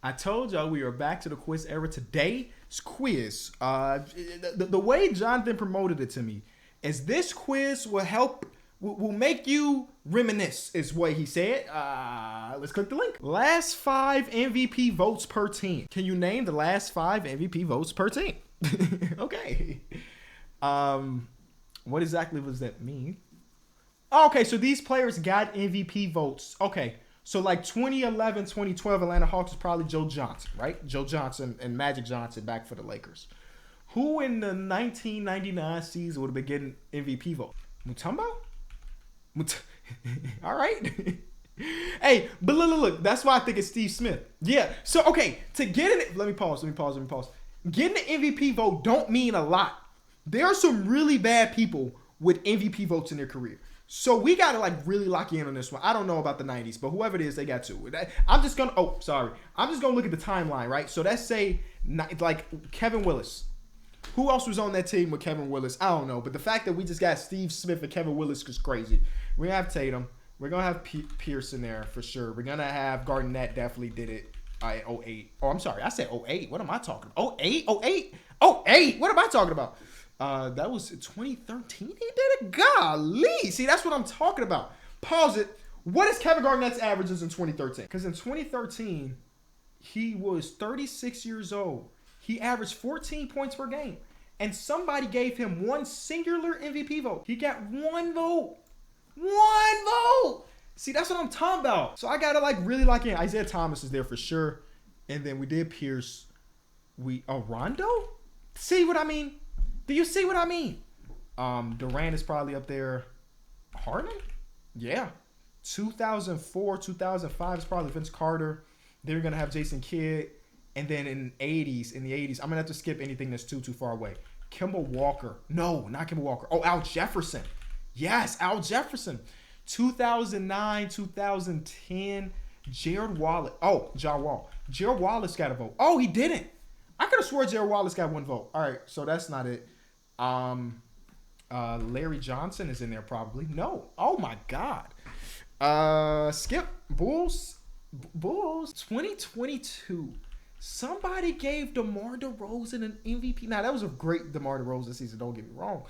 I told y'all we are back to the quiz era. Today's quiz, the way Jonathan promoted it to me, is this quiz will help, will make you reminisce, is what he said. Let's click the link. Last 5 MVP votes per team. Can you name the last 5 MVP votes per team? Okay. What exactly does that mean? Okay, so these players got MVP votes. Okay. So like 2011, 2012 Atlanta Hawks is probably Joe Johnson, right? Joe Johnson and Magic Johnson back for the Lakers. Who in the 1999 season would have been getting MVP vote? Mutombo? All right. Hey, but look, that's why I think it's Steve Smith. Yeah. So okay, to get it, let me pause. Getting the MVP vote don't mean a lot. There are some really bad people with MVP votes in their career. So we gotta like really lock in on this one. I don't know about the 90s, but whoever it is, they got 2. I'm just gonna look at the timeline, right? So let's say like Kevin Willis. Who else was on that team with Kevin Willis? I don't know. But the fact that we just got Steve Smith and Kevin Willis is crazy. We're gonna have Tatum. We're gonna have Pierce in there for sure. We're gonna have Garnett, definitely did it in 08. Oh, I'm sorry. I said 08. What am I talking about? 08? 08? 08? What am I talking about? That was 2013 he did it? Golly. See, that's what I'm talking about. Pause it. What is Kevin Garnett's averages in 2013? Because in 2013, he was 36 years old. He averaged 14 points per game. And somebody gave him one singular MVP vote. He got 1 vote. 1 vote. See, that's what I'm talking about. So I got to like really lock in. Isaiah Thomas is there for sure. And then we did Pierce. Rondo? See what I mean? Do you see what I mean? Durant is probably up there. Harden? Yeah. 2004, 2005 is probably Vince Carter. Then you're going to have Jason Kidd. And then in the 80s, I'm going to have to skip anything that's too far away. Kemba Walker. No, not Kemba Walker. Oh, Al Jefferson. Yes, Al Jefferson. 2009, 2010, Jared Wallace. Oh, John Wall. Jared Wallace got a vote. Oh, he didn't. I could have swore Jared Wallace got 1 vote. All right, so that's not it. Larry Johnson is in there probably. No. Oh my God. Skip. Bulls 2022. Somebody gave DeMar DeRozan an MVP. Now that was a great DeMar DeRozan season. Don't get me wrong,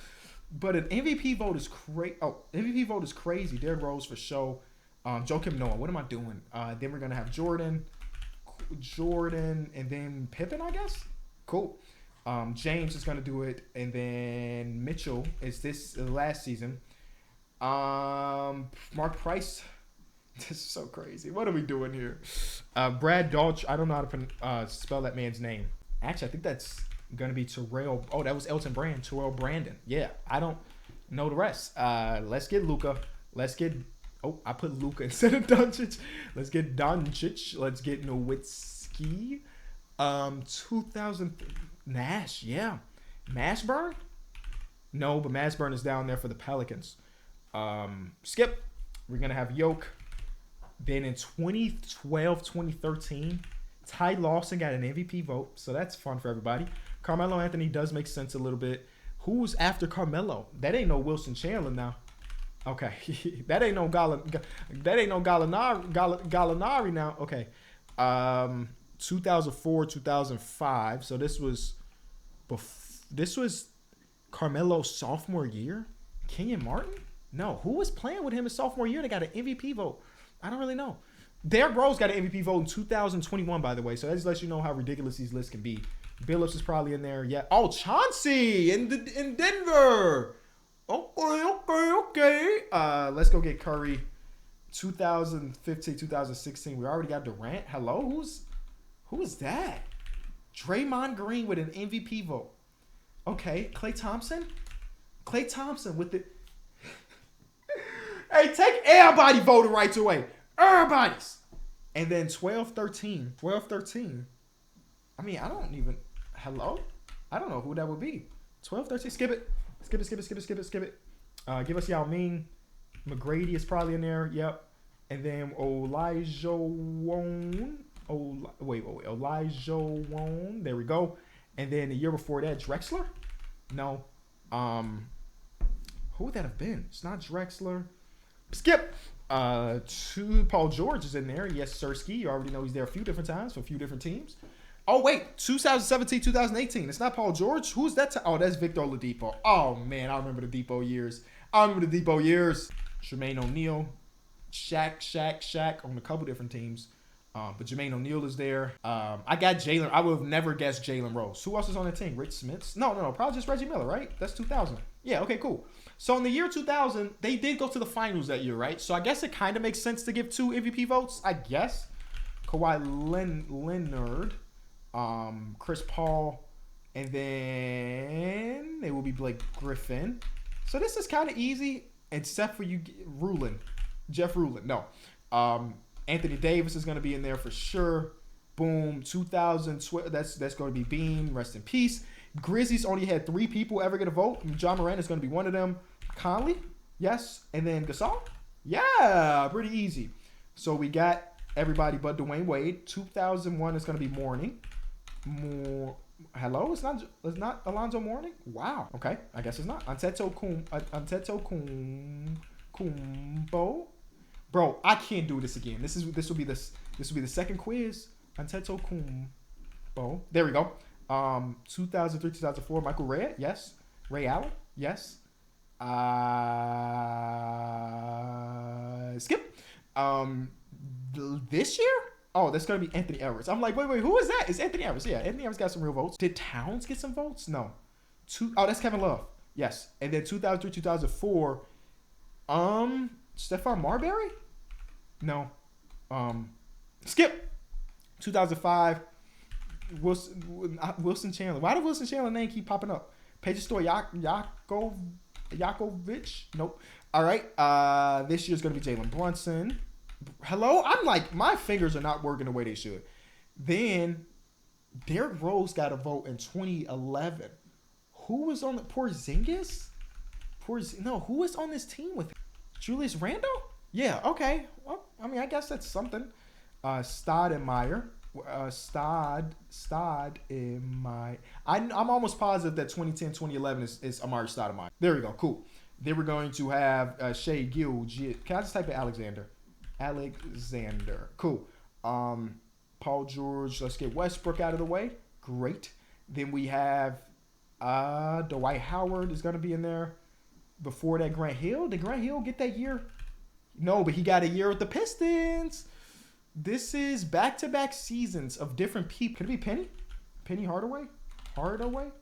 but an MVP vote is crazy. Oh, MVP vote is crazy. Derrick Rose for sure. Joakim Noah. What am I doing? Then we're gonna have Jordan, and then Pippen, I guess. Cool. James is gonna do it, and then Mitchell is this last season. Mark Price. This is so crazy. What are we doing here? Brad Dolch. I don't know how to spell that man's name. Actually, I think that's gonna be Terrell. Oh, that was Elton Brand. Terrell Brandon. Yeah, I don't know the rest. Let's get Luka. Oh, I put Luka instead of Doncic. Let's get Doncic. Let's get Nowitzki. 2000 Nash. Yeah, Mashburn. No, but Mashburn is down there for the Pelicans. Skip. We're gonna have Yoke. Then in 2012, 2013, Ty Lawson got an MVP vote, so that's fun for everybody. Carmelo Anthony does make sense a little bit. Who's after Carmelo? That ain't no Wilson Chandler now. Okay, that ain't no Gallinari now. Okay, 2004, 2005. So this was Carmelo's sophomore year. Kenyon Martin? No, who was playing with him his sophomore year that got an MVP vote? I don't really know. Derrick Rose got an MVP vote in 2021, by the way. So that just lets you know how ridiculous these lists can be. Billups is probably in there. Yeah. Oh, Chauncey in Denver. Okay. Let's go get Curry. 2015, 2016. We already got Durant. Hello? Who is that? Draymond Green with an MVP vote. Okay. Klay Thompson with the... Hey, take everybody voting right away. Everybody's. And then 12-13. I mean, I don't even... Hello? I don't know who that would be. 12-13. Skip it. Give us Yao Ming. McGrady is probably in there. Yep. And then Elijah Wone. Elijah Wone. There we go. And then the year before that, Drexler? No. Who would that have been? It's not Drexler. Skip. Paul George is in there. Yes, Sirski. You already know he's there a few different times for a few different teams. Oh, wait. 2017, 2018. It's not Paul George. Who's that? Oh, that's Victor Oladipo. Oh, man. I remember the Depot years. Jermaine O'Neal. Shaq on a couple different teams. But Jermaine O'Neal is there. I got Jalen. I would have never guessed Jalen Rose. Who else is on the team? Rich Smiths? No. Probably just Reggie Miller, right? That's 2000. Yeah, okay, cool. So in the year 2000, they did go to the finals that year, right? So I guess it kind of makes sense to give 2 MVP votes, I guess. Kawhi Leonard, Chris Paul, and then it will be Blake Griffin. So this is kind of easy, except for Jeff Rulin. No. Anthony Davis is going to be in there for sure. Boom. 2000, that's going to be Bean. Rest in peace. Grizzlies only had 3 people ever get a vote. John Moran is going to be one of them. Conley, yes. And then Gasol? Yeah, pretty easy. So we got everybody but Dwayne Wade. 2001 is going to be Mourning. Hello? It's not Alonzo Mourning? Wow. Okay, I guess it's not. Antetokounmpo. Bro, I can't do this again. This will be the second quiz. Antetokounmpo. There we go. 2003, 2004, Michael Redd, yes. Ray Allen, yes. Skip. This year? Oh, that's gonna be Anthony Edwards. I'm like, wait, who is that? It's Anthony Edwards. Yeah, Anthony Edwards got some real votes. Did Towns get some votes? No. That's Kevin Love. Yes. And then 2003, 2004, Stephon Marbury? No. Skip. 2005. Wilson Chandler. Why did Wilson Chandler name keep popping up? Pages Store Yakovich? Nope. All right. This year's gonna be Jalen Brunson. Hello? I'm like, my fingers are not working the way they should. Then Derrick Rose got a vote in 2011. Who was on the Porzingis? Who was on this team with him? Julius Randle? Yeah, okay. Well, I mean, I guess that's something. Stoudemire. I'm almost positive that 2010, 2011 is Amari Stoudemire. There we go. Cool. Then we're going to have Shea Gilgeous. Can I just type in Alexander? Cool. Paul George. Let's get Westbrook out of the way. Great. Then we have Dwight Howard is going to be in there. Before that, Grant Hill. Did Grant Hill get that year? No, but he got a year with the Pistons. This is back-to-back seasons of different people. Could it be Penny? Penny Hardaway?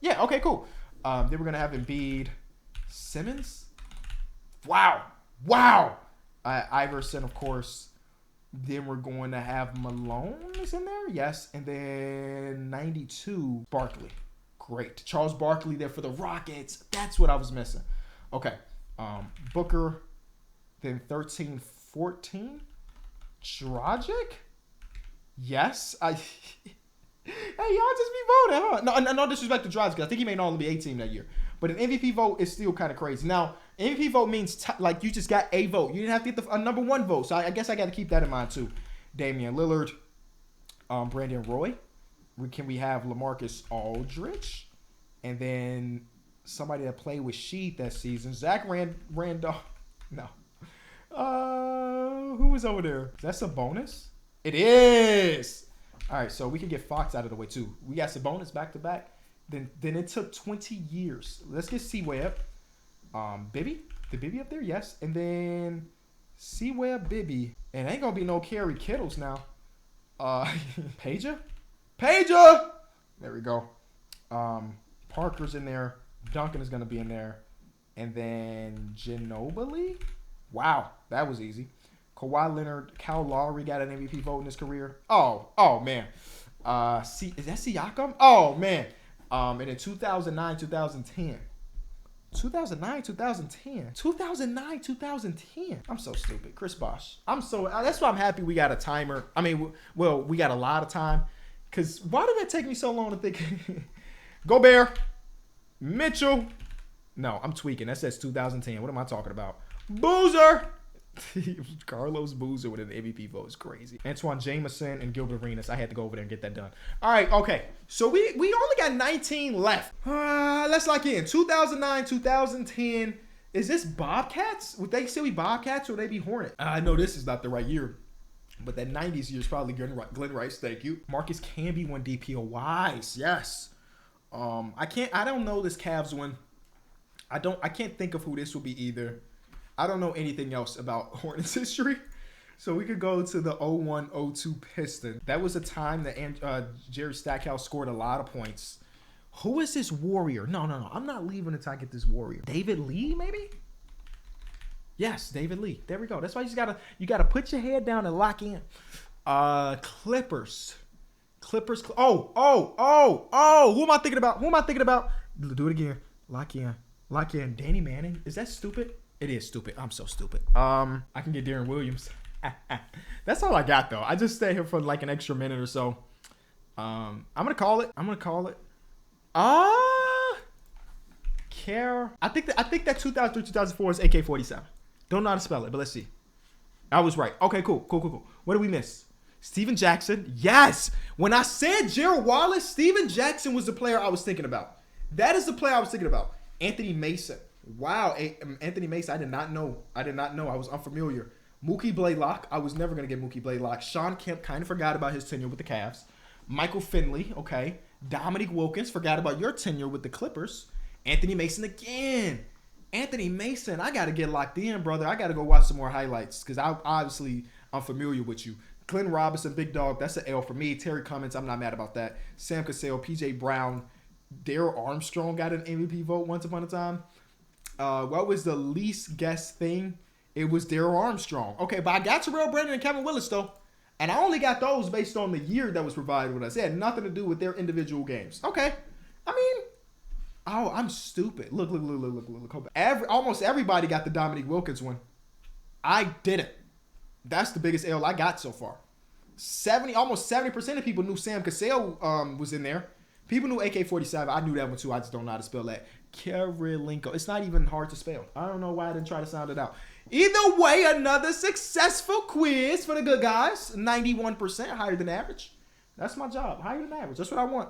Yeah, okay, cool. Then we're going to have Embiid. Simmons? Wow. Iverson, of course. Then we're going to have Malone is in there. Yes. And then 92, Barkley. Great. Charles Barkley there for the Rockets. That's what I was missing. Okay. Booker. Then 13, 14. Dragic? Yes. Hey, y'all just be voting, huh? No disrespect to Dragic. I think he made all NBA team that year. But an MVP vote is still kind of crazy. Now, MVP vote means like you just got a vote. You didn't have to get a number 1 vote. So I guess I got to keep that in mind too. Damian Lillard, Brandon Roy. Can we have LaMarcus Aldridge? And then somebody that played with Sheed that season. Zach Randolph. No. Who was over there? That's a bonus? It is. All right, so we can get Fox out of the way too. We got Sabonis back to back. Then it took 20 years. Let's get C-Web. Bibby? The Bibby up there? Yes. And then C-Web, Bibby. And ain't gonna be no Kerry Kittles now. Pager? There we go. Parker's in there. Duncan is gonna be in there. And then Ginobili? Wow, that was easy. Kawhi Leonard, Kyle Lowry got an MVP vote in his career. Oh man. Is that Siakam? Oh man. And in 2009, 2010. 2010. I'm so stupid. Chris Bosh. That's why I'm happy we got a timer. I mean, well, we got a lot of time. Because why did that take me so long to think? Gobert. Mitchell. No, I'm tweaking. That says 2010. What am I talking about? Boozer. Carlos Boozer with an MVP vote is crazy. Antoine Jameson and Gilbert Arenas. I had to go over there and get that done. All right, okay. So we only got 19 left. Let's lock in. 2009, 2010. Is this Bobcats? Would they still be Bobcats or would they be Hornets? I know this is not the right year. But that 90s year is probably Glenn Rice. Thank you. Marcus Camby won DPOYs. Yes. I don't know this Cavs one. I can't think of who this will be either. I don't know anything else about Hornets history. So we could go to the 01-02 Pistons. That was a time that Jerry Stackhouse scored a lot of points. Who is this Warrior? No. I'm not leaving until I get this Warrior. David Lee, maybe? Yes, David Lee. There we go. That's why you gotta put your head down and lock in. Clippers. Oh. Who am I thinking about? Do it again. Lock in. Danny Manning. Is that stupid? It is stupid. I'm so stupid. I can get Darren Williams. That's all I got though. I just stay here for like an extra minute or so. I'm gonna call it. I think that 2003-2004 is AK-47. Don't know how to spell it, but let's see. I was right. Okay, cool. What did we miss? Steven Jackson. Yes. When I said Gerald Wallace, Steven Jackson was the player I was thinking about. That is the player I was thinking about. Anthony Mason. Wow. Anthony Mason. I did not know. I was unfamiliar. Mookie Blaylock. I was never going to get Mookie Blaylock. Sean Kemp. Kind of forgot about his tenure with the Cavs. Michael Finley. Okay. Dominique Wilkins. Forgot about your tenure with the Clippers. Anthony Mason again. Anthony Mason, I got to get locked in, brother. I got to go watch some more highlights because I'm familiar with you. Glenn Robinson, big dog, that's an L for me. Terry Cummins, I'm not mad about that. Sam Cassell, P.J. Brown, Darryl Armstrong got an MVP vote once upon a time. What was the least guessed thing? It was Darryl Armstrong. Okay, but I got Terrell Brandon and Kevin Willis, though. And I only got those based on the year that was provided with us. It had nothing to do with their individual games. Okay. I mean... Oh, I'm stupid. Look. Almost everybody got the Dominique Wilkins one. I didn't. That's the biggest L I got so far. Almost 70% of people knew Sam Cassell was in there. People knew AK-47. I knew that one too. I just don't know how to spell that. Kirilenko. It's not even hard to spell. I don't know why I didn't try to sound it out. Either way, another successful quiz for the good guys. 91%, higher than average. That's my job. Higher than average. That's what I want.